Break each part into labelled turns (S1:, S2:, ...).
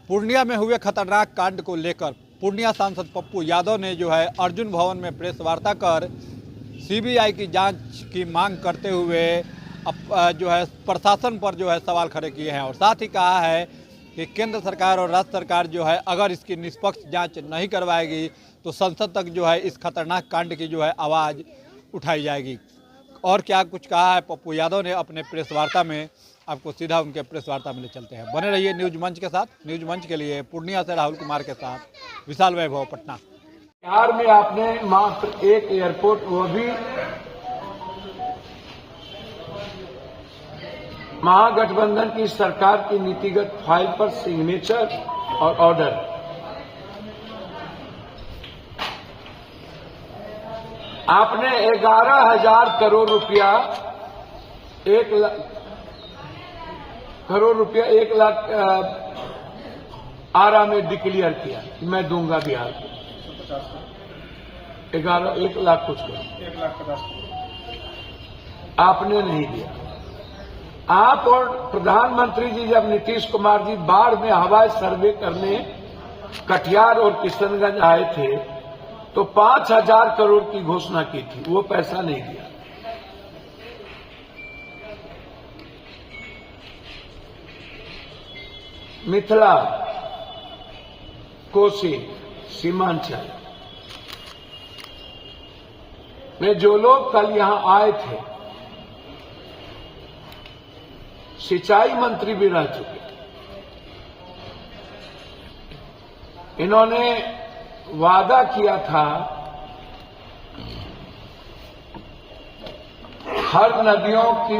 S1: पूर्णिया में हुए खतरनाक कांड को लेकर पूर्णिया सांसद पप्पू यादव ने जो है अर्जुन भवन में प्रेस वार्ता कर सीबीआई की जांच की मांग करते हुए जो है प्रशासन पर जो है सवाल खड़े किए हैं और साथ ही कहा है कि केंद्र सरकार और राज्य सरकार जो है अगर इसकी निष्पक्ष जांच नहीं करवाएगी तो संसद तक जो है इस खतरनाक कांड की जो है आवाज़ उठाई जाएगी। और क्या कुछ कहा है पप्पू यादव ने अपने प्रेस वार्ता में, आपको सीधा उनके प्रेस वार्ता में ले चलते हैं। बने रहिए न्यूज मंच के साथ। न्यूज मंच के लिए पूर्णिया से राहुल कुमार के साथ विशाल वैभव, पटना।
S2: बिहार में आपने मात्र एक एयरपोर्ट, वो भी महागठबंधन की सरकार की नीतिगत फाइल पर सिग्नेचर और ऑर्डर, आपने 11,000 करोड़ रुपया 1 लाख आरा में डिक्लेयर किया कि मैं दूंगा बिहार को 1 लाख कुछ करोड़, 1,50,000 आपने नहीं दिया। आप और प्रधानमंत्री जी जब नीतीश कुमार जी बाढ़ में हवाई सर्वे करने कटिहार और किशनगंज आए थे तो 5,000 करोड़ की घोषणा की थी, वो पैसा नहीं दिया। मिथिला, कोसी, सीमांचल में जो लोग कल यहां आए थे, सिंचाई मंत्री भी रह चुके, इन्होंने वादा किया था हर नदियों की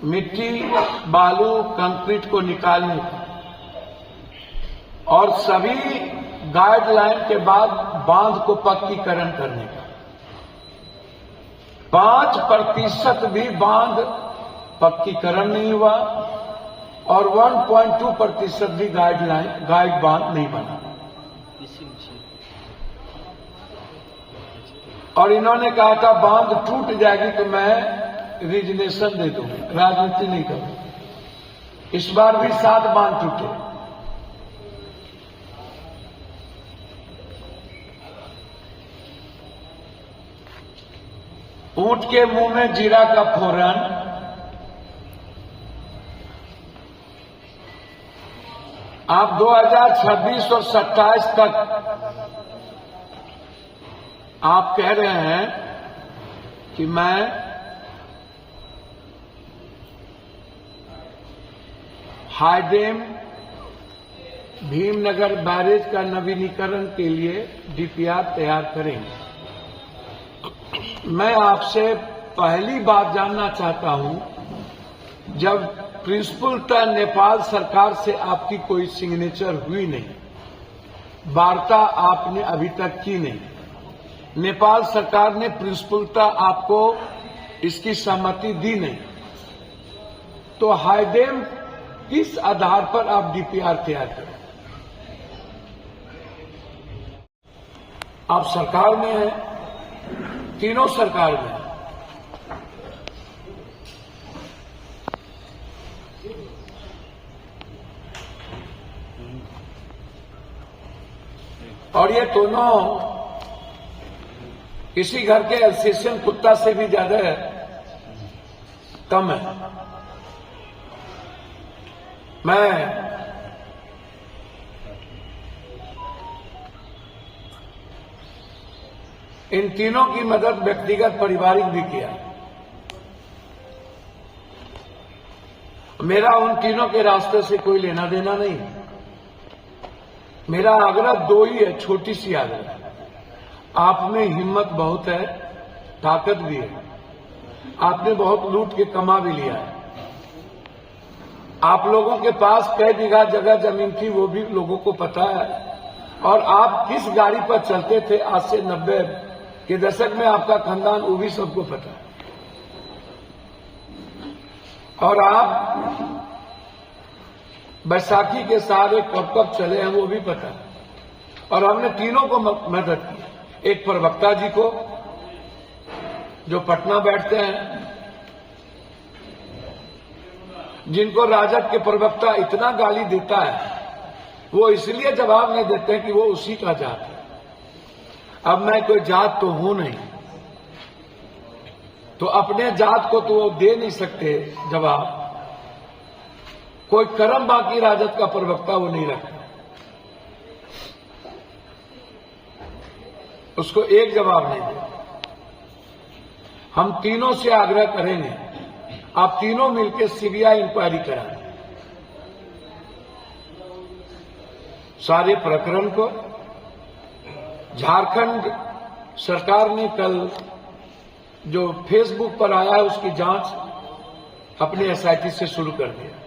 S2: मिट्टी, बालू, कंक्रीट को निकालने का और सभी गाइडलाइन के बाद बांध को पक्कीकरण करने का। 5% भी बांध पक्कीकरण नहीं हुआ और 1.2% भी गाइड बांध नहीं बना। और इन्होंने कहा था बांध टूट जाएगी तो मैं रिजनेशन दे दूंगा, राजनीति नहीं करूंगा। इस बार भी 7 बांध टूटे। ऊंट के मुंह में जीरा का फोरन, आप 2026 और 27 तक आप कह रहे हैं कि मैं हाईडेम भीमनगर बैरेज का नवीनीकरण के लिए डीपीआर तैयार करेंगे। मैं आपसे पहली बात जानना चाहता हूं, जब प्रिंसिपल तक नेपाल सरकार से आपकी कोई सिग्नेचर हुई नहीं, वार्ता आपने अभी तक की नहीं, नेपाल सरकार ने प्रिंसिपलता आपको इसकी सहमति दी नहीं, तो हाईडेम किस आधार पर आप डीपीआर तैयार करें? आप सरकार में हैं, तीनों सरकार में हैं। और ये दोनों किसी घर के एल्सेशियन कुत्ता से भी ज्यादा कम है। मैं इन तीनों की मदद व्यक्तिगत पारिवारिक भी किया। मेरा उन तीनों के रास्ते से कोई लेना देना नहीं। मेरा आग्रह 2 ही है, छोटी सी आग्रह। आप में हिम्मत बहुत है, ताकत भी है, आपने बहुत लूट के कमा भी लिया है। आप लोगों के पास कई बीघा जगह जमीन थी, वो भी लोगों को पता है। और आप किस गाड़ी पर चलते थे आज से 90 के दशक में, आपका खानदान, वो भी सबको पता है। और आप बैसाखी के सारे कब कब चले हैं वो भी पता है। और हमने तीनों को मदद की। एक प्रवक्ता जी को जो पटना बैठते हैं, जिनको राजद के प्रवक्ता इतना गाली देता है, वो इसलिए जवाब नहीं देते कि वो उसी का जात है। अब मैं कोई जात तो हूं नहीं, तो अपने जात को तो वो दे नहीं सकते जवाब। कोई कर्म बाकी राजद का प्रवक्ता वो नहीं रखता, उसको एक जवाब नहीं दे। हम तीनों से आग्रह करेंगे, आप तीनों मिलकर सीबीआई इंक्वायरी कराएं सारे प्रकरण को। झारखंड सरकार ने कल जो फेसबुक पर आया है उसकी जांच अपनी एसआईटी से शुरू कर दिया।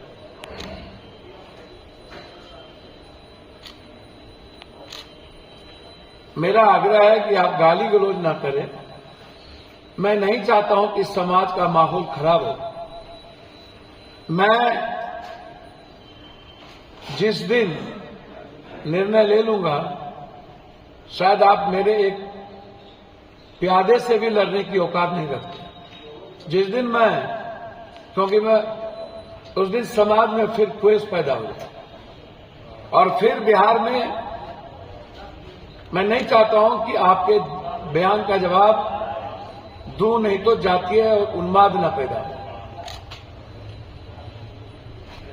S2: मेरा आग्रह है कि आप गाली गलौज ना करें। मैं नहीं चाहता हूं कि समाज का माहौल खराब हो। मैं जिस दिन निर्णय ले लूंगा, शायद आप मेरे एक प्यादे से भी लड़ने की औकात नहीं रखते। जिस दिन क्योंकि मैं उस दिन समाज में फिर क्वेश पैदा हो जाए, और फिर बिहार में मैं नहीं चाहता हूं कि आपके बयान का जवाब दूं, नहीं तो जातीय उन्माद न पैदा हो।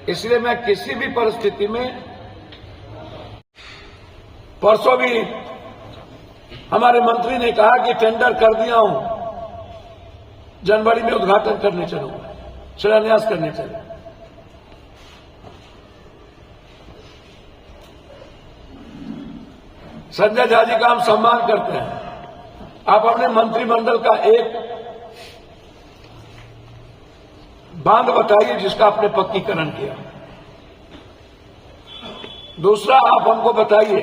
S2: इसलिए मैं किसी भी परिस्थिति में, परसों भी हमारे मंत्री ने कहा कि टेंडर कर दिया हूं, जनवरी में उद्घाटन करने चलूंगा, शिलान्यास करने चलूंगा। संजय झा जी का हम सम्मान करते हैं। आप अपने मंत्रिमंडल का एक बांध बताइए जिसका आपने पक्कीकरण किया। दूसरा, आप हमको बताइए,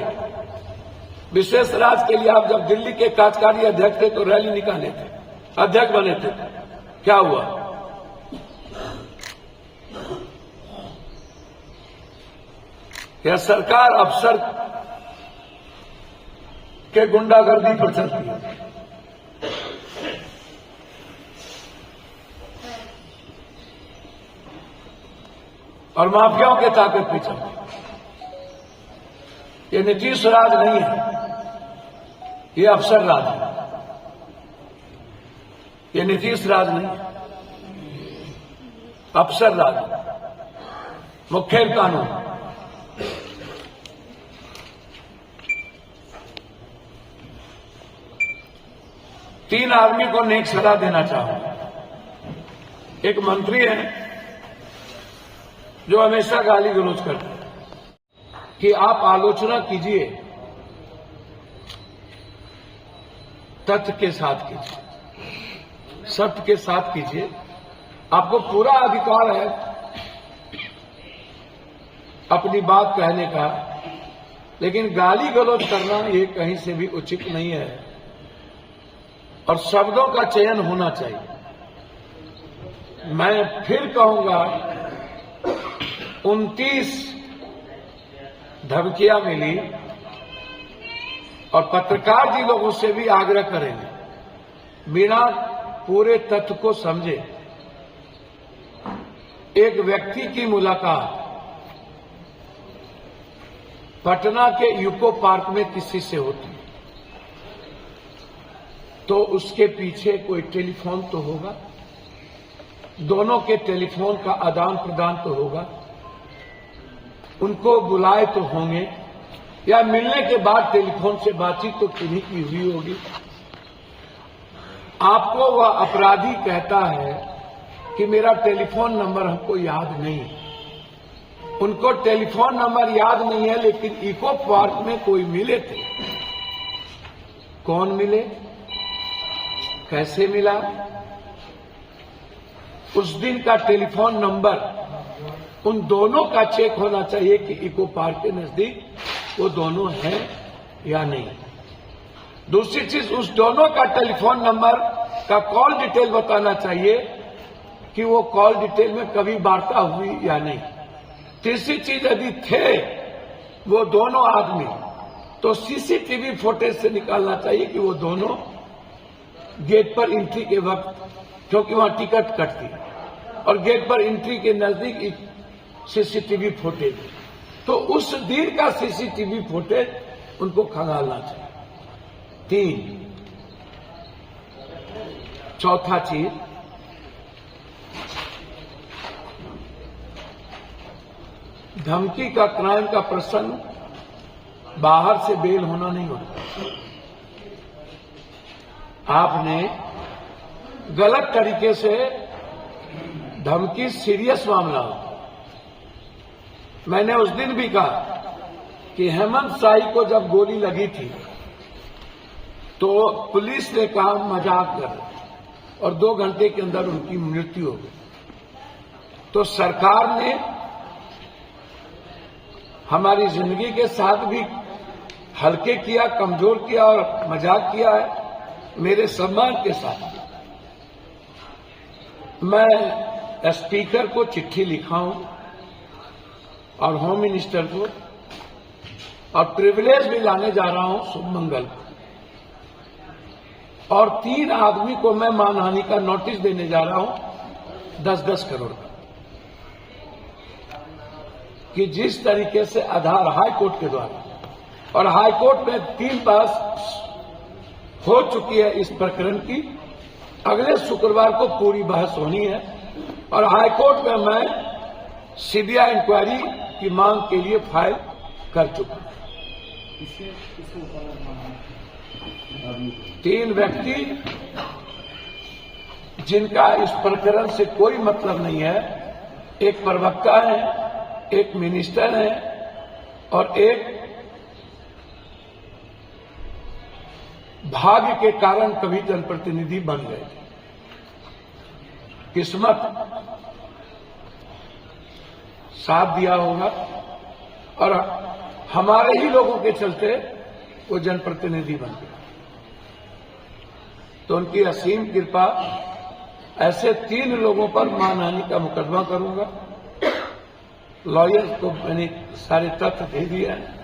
S2: विशेष राज्य के लिए आप जब दिल्ली के कार्यकारी अध्यक्ष थे तो रैली निकाले थे, अध्यक्ष बने थे, क्या हुआ? यह सरकार अफसर के गुंडागर्दी पर चलती है। और माफियाओं के ताकत पे चलती है। ये नीतीश राज नहीं है, ये अफसर राज है। ये नीतीश राज नहीं है, अफसर राज, मुखेर कानून। तीन आदमी को नेक सलाह देना चाहूंगा। एक मंत्री है जो हमेशा गाली गलौज करते हैं कि आप आलोचना कीजिए, तथ्य के साथ कीजिए, सत्य के साथ कीजिए। आपको पूरा अधिकार है अपनी बात कहने का, लेकिन गाली गलौज करना ये कहीं से भी उचित नहीं है, और शब्दों का चयन होना चाहिए। मैं फिर कहूंगा, 29 धमकियां मिली, और पत्रकार जी लोगों से भी आग्रह करेंगे, बिना पूरे तथ्य को समझे एक व्यक्ति की मुलाकात पटना के यूको पार्क में किसी से होती तो उसके पीछे कोई टेलीफोन तो होगा, दोनों के टेलीफोन का आदान प्रदान तो होगा, उनको बुलाए तो होंगे, या मिलने के बाद टेलीफोन से बातचीत तो किन्हीं की हुई होगी। आपको वह अपराधी कहता है कि मेरा टेलीफोन नंबर हमको याद नहीं। उनको टेलीफोन नंबर याद नहीं है, लेकिन इको पार्क में कोई मिले थे। कौन मिले, कैसे मिला, उस दिन का टेलीफोन नंबर उन दोनों का चेक होना चाहिए कि इको पार्क के नजदीक वो दोनों हैं या नहीं। दूसरी चीज, उस दोनों का टेलीफोन नंबर का कॉल डिटेल बताना चाहिए कि वो कॉल डिटेल में कभी वार्ता हुई या नहीं। तीसरी चीज, यदि थे वो दोनों आदमी तो सीसीटीवी फुटेज से निकालना चाहिए कि वो दोनों गेट पर एंट्री के वक्त, क्योंकि वहां टिकट कटती और गेट पर एंट्री के नजदीक एक सीसीटीवी फुटेज, तो उस देर का सीसीटीवी फुटेज उनको खंगालना चाहिए। 3, चौथा चीज, धमकी का क्राइम का प्रसंग बाहर से बेल होना नहीं होता। आपने गलत तरीके से धमकी सीरियस मामला हो। मैंने उस दिन भी कहा कि हेमंत शाही को जब गोली लगी थी तो पुलिस ने कहा मजाक कर, और 2 घंटे के अंदर उनकी मृत्यु हो गई। तो सरकार ने हमारी जिंदगी के साथ भी हल्के किया, कमजोर किया और मजाक किया है। मेरे सम्मान के साथ मैं स्पीकर को चिट्ठी लिखा हूं और होम मिनिस्टर को, और प्रिविलेज भी लाने जा रहा हूं शुभ मंगल को, और 3 आदमी को मैं मानहानि का नोटिस देने जा रहा हूं 10-10 करोड़ का, कि जिस तरीके से आधार हाई कोर्ट के द्वारा, और हाई कोर्ट में 3 पास हो चुकी है इस प्रकरण की, अगले शुक्रवार को पूरी बहस होनी है, और हाई कोर्ट में मैं सीबीआई इंक्वायरी की मांग के लिए फाइल कर चुका हूं। 3 व्यक्ति जिनका इस प्रकरण से कोई मतलब नहीं है, एक प्रवक्ता है, एक मिनिस्टर है और एक भाग्य के कारण कभी जनप्रतिनिधि बन गए थे। किस्मत साथ दिया होगा और हमारे ही लोगों के चलते वो जनप्रतिनिधि बन गए। तो उनकी असीम कृपा। ऐसे 3 लोगों पर मानहानि का मुकदमा करूंगा। लॉयर को मैंने सारे तथ्य दे दिए हैं।